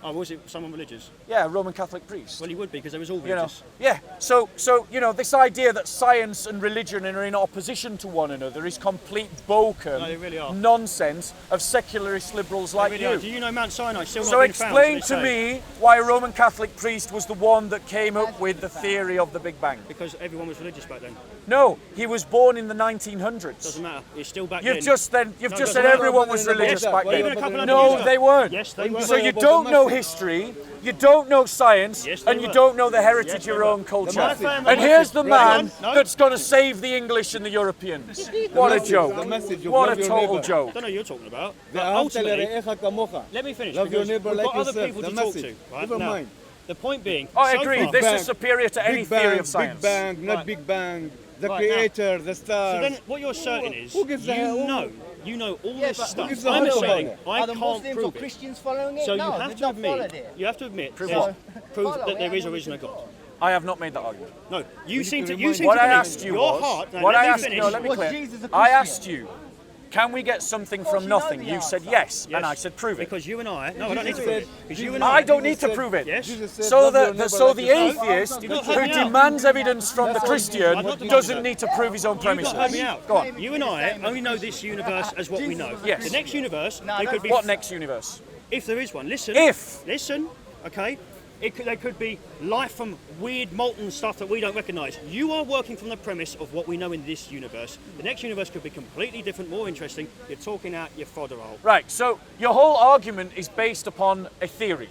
Oh, was it someone religious? Yeah, a Roman Catholic priest. Well, he would be because they was all You know, religious. yeah. So this idea that science and religion are in opposition to one another is complete bokum No, they really are. nonsense of secularist liberals like Really are. you. Do you know Mount Sinai still So not been found? explain they to say? me why a Roman Catholic priest was the one that came up with the theory of the Big Bang. Because everyone was religious back then. No, he was born in the 1900s. Doesn't matter. It's still back You've then. just doesn't said matter. everyone was Why religious you back bother then. Even a couple of No, years they ago. weren't. Yes, they were. So you About the don't know message. history, you don't know science, Yes, they and you were. don't know the heritage Yes, of they your were. own culture. message. And here's the man No. that's going to save the English and the Europeans. What a message, joke. the message of What a love your total neighbor. joke. I don't know what you're talking about. But ואהבת ultimately, לרעך כמוך. let me finish. Love your because neighbor we've like got other yourself. people The to talk message. to. Right? Never Now, mind. the point being, I so agree, far- this Bang. is superior to any Big theory Bang, of science. Big Bang, not Right. Big Bang. The Right, creator, the So stars. then, what you're asserting is, Who gives a hell? you know all this but who stuff. gives a I'm hell about asserting it? I Are the can't Muslims or prove it. Christians following it? So no, you have they've to not followed admit, it. you have to admit, Prove there's what? proof Follow that it, there is or and isn't a God. I have not made that argument. No, you seem to remind believe What I in asked you your was, heart. Now, what let I me asked, finish. no, let me Was clear. Jesus a I Christian? asked you, can we get something from nothing? You said yes, and I said prove it. Because you and I, no, I don't need to prove it. Because you and I don't need to prove it. Yes. So the atheist who demands evidence from the Christian doesn't need to prove his own premises. Hear me out. Go on. You and I only know this universe as what we know. Yes. The next universe, there could be. What next universe? If there is one, listen. Listen, okay. There could be life from weird molten stuff that we don't recognise. You are working from the premise of what we know in this universe. The next universe could be completely different, more interesting. You're talking out your fodderhole. Right, so your whole argument is based upon a theory.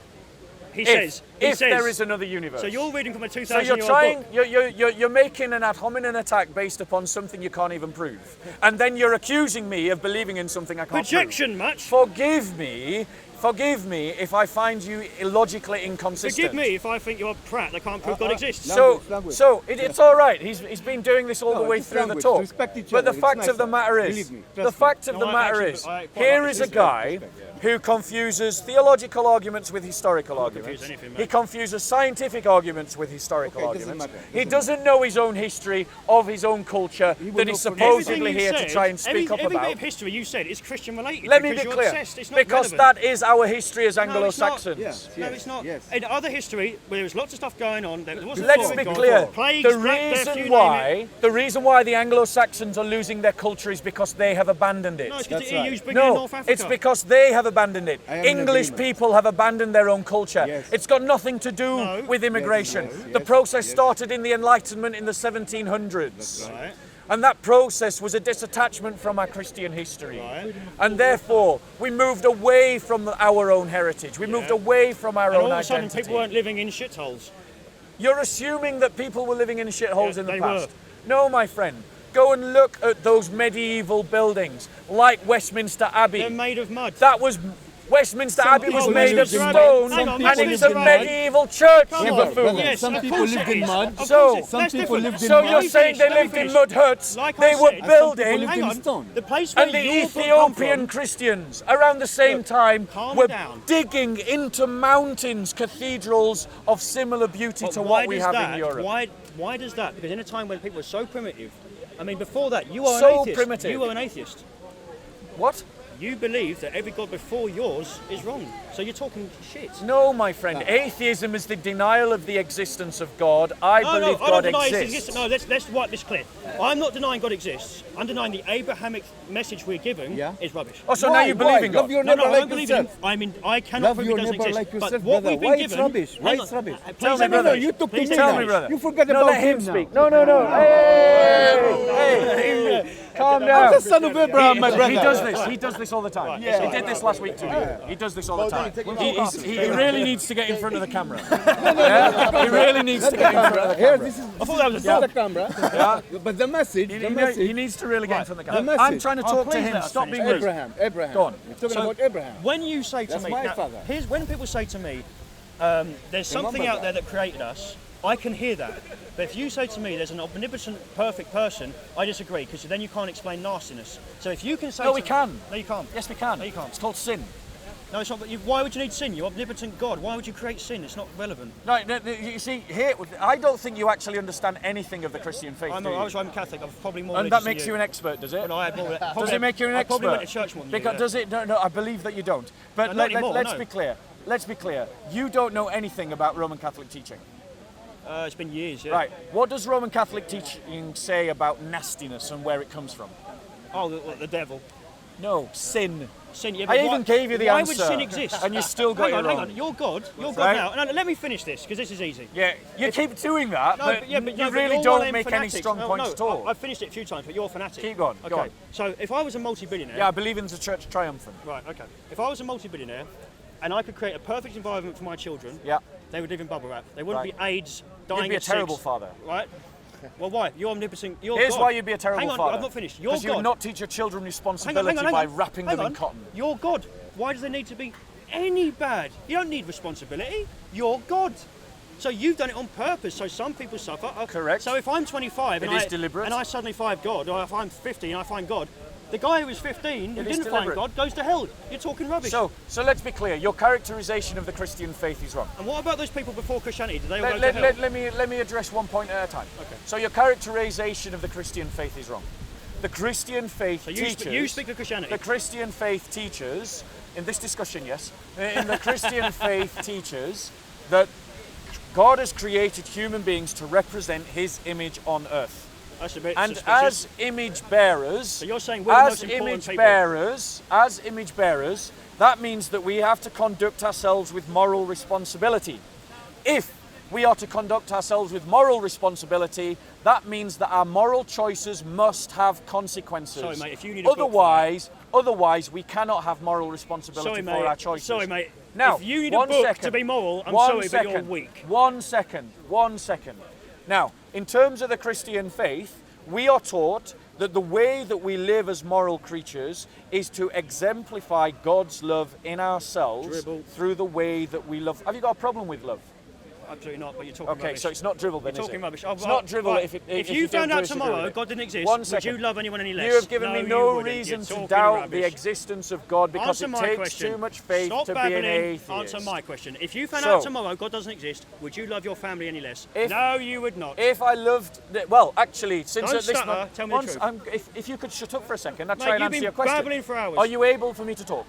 He says there is another universe. So you're reading from a 2,000 So year old book. you're making an ad hominem attack based upon something you can't even prove. And then you're accusing me of believing in something I can't Projection, prove. much. Forgive me if I find you illogically inconsistent. Forgive me if I think you're a prat that can't prove God exists. It's all right. He's been doing this all the way through the talk. But the fact of the matter is, here is a guy who confuses theological arguments with historical arguments. He confuses scientific arguments with historical arguments. He doesn't know his own history of his own culture that he's supposedly here to try and speak up every about. bit of history you said is Christian related. Let me be clear, because that is our history as Anglo-Saxons. No, it's not. In other history, where there was lots of stuff going on, there wasn't. Let's be clear. The reason why the Anglo-Saxons are losing their culture is because they have abandoned it. No, it's because the EU's bringing in North Africa. It's because they have abandoned it. English people have abandoned their own culture. It's got nothing to do with immigration. The process started in the Enlightenment in the 1700s. Right. And that process was a disattachment from our Christian history. Right. And therefore, we moved away from our own heritage. We moved away from our own all of a sudden, identity. people weren't living in shitholes. You're assuming that people were living in shitholes in the they past. were. No, my friend. Go and look at those medieval buildings, like Westminster Abbey. They're made of mud. Westminster Abbey was made of people- stone, Hang on, and people it's a lived in mud. medieval church, Come you on. buffoon. Yes, Some of people course lived it in is. mud. Of course So- it is. Some That's people different. lived in So mud. you're saying they lived in mud huts, Like I they were said, building, lived Hang in on. stone. The place where and the your book come Ethiopian from- Christians, around the same time, calm were down. digging into mountains, cathedrals of similar beauty But to why what we does have that- in Europe. Why does that? Because in a time when people were so primitive, I mean, before that, you are So an atheist. primitive. You were an atheist. What? You believe that every god before yours is wrong. So you're talking shit. No, my friend. Atheism is the denial of the existence of God. I Oh, believe no, I God don't deny it exists. exists. No, let's wipe this clear. I'm not denying God exists. I'm denying the Abrahamic message we're given is rubbish. Oh, so now you believe in God? Love your No, neighbor I like don't believe in him. yourself. I mean, I cannot Love prove your he doesn't neighbor exist. like yourself, but what brother. we've been Why given... it's rubbish? Why Hang it's on. rubbish? Please Tell me, let brother. You talk Please to me Tell now. me, brother. You forget No, about let him now. speak. No. Hey, calm down. I'm the son of Abraham, my brother. He does this all the time. He did this last week too. He does this all the time. He really needs to get in front of the camera. Yeah? He really needs to get in front of the Here, camera. this is I thought that was the camera. But the message, He needs to really get in front of the The camera. message. I'm trying to talk to please him. let us Stop finish. being rude. Abraham. Go on. We're talking about Abraham. When you say to That's me... my now, father. Here's when people say to me, there's something out there that created us, I can hear that. But if you say to me there's an omnipotent, perfect person, I disagree, because then you can't explain nastiness. So if you can say... No, we can. No, you can't. Yes, we can. No, you can't. It's called sin. No, it's not. But why would you need sin? You're omnipotent God. Why would you create sin? It's not relevant. No, you see, here, I don't think you actually understand anything of the Christian faith, do you? I was Roman Catholic. I'm probably more And religious that makes than you an expert, does it? No, I had more, Does it make you an I expert? probably went to church more than because you. does it? No, I believe that you don't. But No, not anymore, let's no. be clear. Let's be clear. You don't know anything about Roman Catholic teaching. It's been years, yeah. Right. What does Roman Catholic teaching say about nastiness and where it comes from? Oh, the devil. No, sin. Sin. Yeah, I but even gave you the why answer. would sin exist? And you still got hang it on, wrong. Hang on, you're God. You're God Right. now. No, let me finish this, because this is easy. Yeah, you keep doing that, No, but no, you but really you're don't one of them make any fanatics. strong points no, at all. I've finished it a few times, but you're a fanatic. Keep going, Okay. go on. So if I was a multi-billionaire... Yeah, I believe in the Church Triumphant. Right, okay. If I was a multi-billionaire, and I could create a perfect environment for my children, Yeah. they would live in bubble wrap. They wouldn't Right. be AIDS, dying You'd be a at terrible 6, father. Right? Well, why? You're omnipotent. You're Here's God. why you'd be a terrible hang on, father. I've not finished. You're Because you God. would not teach your children responsibility hang on. by wrapping Hang them on. in cotton. You're God. Why does there need to be any bad? You don't need responsibility. You're God. So you've done it on purpose, so some people suffer. Correct. So if I'm 25 It and is deliberate. and I suddenly find God, or if I'm 50 and I find God, the guy who was 15 who It is didn't find deliberate. God goes to hell. You're talking rubbish. So let's be clear. Your characterization of the Christian faith is wrong. And what about those people before Christianity? Did they all go to hell? Let me address one point at a time. Okay. So your characterization of the Christian faith is wrong. The Christian faith teaches. You speak for Christianity. The Christian faith teaches in this discussion, yes. In the Christian faith teaches that God has created human beings to represent His image on earth. That's a bit and suspicious. as image bearers, so you're saying we're the most important people. As image bearers, that means that we have to conduct ourselves with moral responsibility. If we are to conduct ourselves with moral responsibility, that means that our moral choices must have consequences. Sorry, mate, if you need a otherwise, we cannot have moral responsibility for our choices. Sorry, mate. Now, if you need a book to be moral, I'm sorry, but you're weak. 1 second. Now, in terms of the Christian faith, we are taught that the way that we live as moral creatures is to exemplify God's love in ourselves through the way that we love. Have you got a problem with love? Absolutely not, but you're talking rubbish. Okay, so it's not drivel then, You're talking rubbish. It's not drivel right. if you found out tomorrow God didn't exist, would you love anyone any less? You have given me no reason to doubt the existence of God because it takes too much faith to be an atheist. Answer my question. If you found out tomorrow God doesn't exist, would you love your family any less? No, you would not. If I loved... Well, actually, since Don't at this stutter, moment... tell me the truth. If you could shut up for a second, I'd Mate, try and answer your question. You've been babbling for hours. Are you able for me to talk?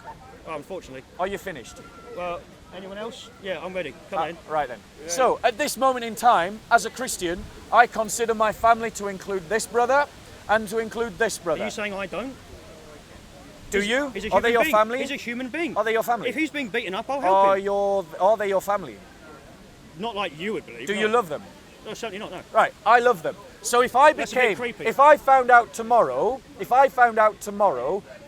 Oh, unfortunately. Are you finished? Well... Anyone else? Yeah, I'm ready. Come in. Right then. Yeah. So, at this moment in time, as a Christian, I consider my family to include this brother and to include this brother. Are you saying I don't? Do you? Are they your family? He's a human being. Are they your family? If he's being beaten up, I'll help him. Are they your family? Not like you would believe. Do you love them? No, certainly not, no. Right, I love them. So if I found out tomorrow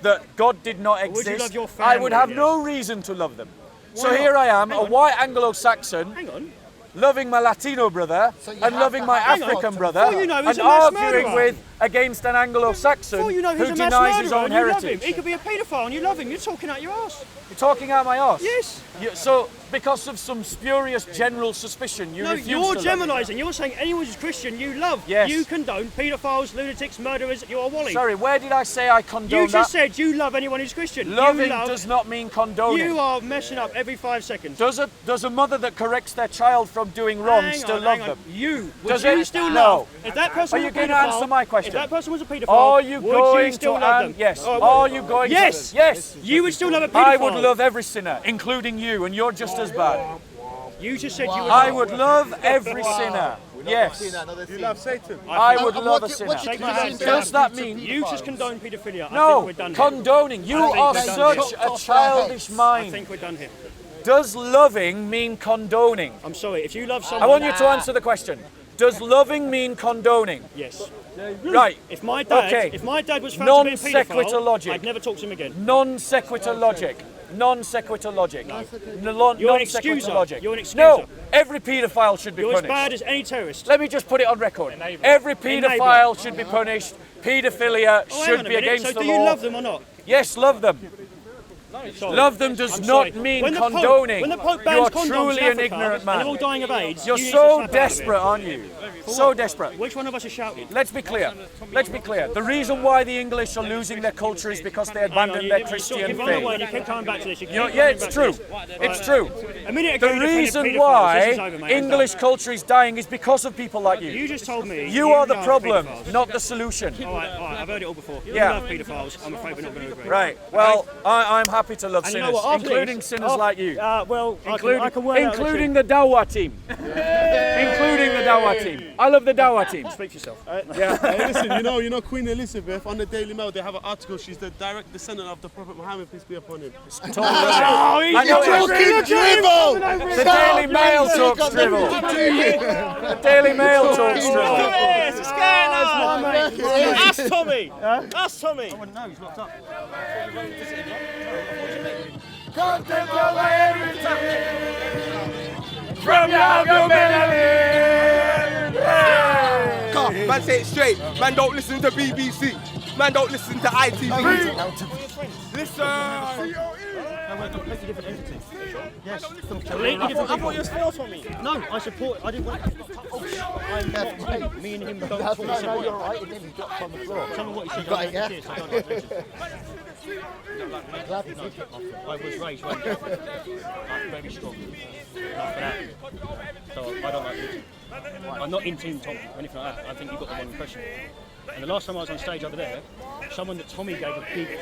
that God did not exist, would you love your family? I would have no reason to love them. So here I am, a white Anglo-Saxon, loving my Latino brother and loving my African brother, and arguing against an Anglo-Saxon who denies his own heritage. He could be a paedophile and you love him. You're talking out your arse. You're talking out my arse? Yes. So, because of some spurious general suspicion, you refuse to love. No, you're generalising. You're saying anyone who's Christian you love. Yes. You condone paedophiles, lunatics, murderers. You're a wally. Sorry, where did I say I condone that? You just said you love anyone who's Christian. Loving does not mean condoning. You are messing up every 5 seconds. Does a mother that corrects their child from doing wrong still love them? Would you still love? If that person Are you going to answer my question? If that person was a paedophile, are you would going you still to love them? Yes. Are you going to? Yes. You would still love a paedophile. I would love every sinner, including you, and you're just as bad. You just said you would. I would love every sinner. Yes. You love Satan. I would love a sinner. Does that mean you just condone paedophilia? No, I think we're done condoning. Here. You are such a childish mind. I think we're done here. Does loving mean condoning? I'm sorry. If you love someone, I want you to answer the question. Does loving mean condoning? Yes. Right. If my dad was found to be a paedophile, logic. I'd never talk to him again. Non sequitur logic. Non sequitur logic. No. You're an excuser. Logic. You're an excuser. No, every paedophile should be punished. You're as bad as any terrorist. Let me just put it on record. Every paedophile should be punished. Paedophilia should be against the law. So do you love them or not? Yes, love them. Love them does not mean condoning. When the Pope you bans are condoms truly in an Africa ignorant man. And they're all dying of AIDS. You're so desperate, aren't you? So desperate. Which one of us is shouting? Let's be clear. Let's be clear. The reason why the English are losing their culture is because they abandoned their Christian faith. You keep coming back to this. Yeah, it's true. It's true. A minute ago, the reason why English culture is dying is because of people like you. You just told me. You are the problem, not the solution. All right. I've heard it all before. You Yeah. love paedophiles. I'm afraid we're not going to agree. Right. Well, I'm happy to love sinners, after including this- sinners like you. Well, Including, I can work out including the Dawah team. Including the Dawah team. I love the Dawah team. Speak for yourself. Yeah. Hey, listen, you know Queen Elizabeth on the Daily Mail, they have an article, she's the direct descendant of the Prophet Muhammad, peace be upon him. Oh, he's I know Talking drivel! the Daily Mail talks drivel. The Daily Mail talks drivel. It's scary. Ask Tommy. Ask Tommy. I wouldn't know. He's locked up. Content over everything from your humility. Come, man, say it straight. Man, don't listen to BBC. Man, don't listen to ITV. Listen. No, we're a completely different entity. Yes, completely I different. thought you were sports for me. No, I support. I didn't want. I'm not Tim. Me and him don't talk. No, you're right. It nearly dropped on the floor. Tell me what you said. Got it, yeah? Cheers, I don't like legends. No, I was raised very strong. After that. So I don't like legends. I'm not in Team Tommy or anything like that. I think you got the wrong impression. And the last time I was on stage over there, someone that Tommy gave a big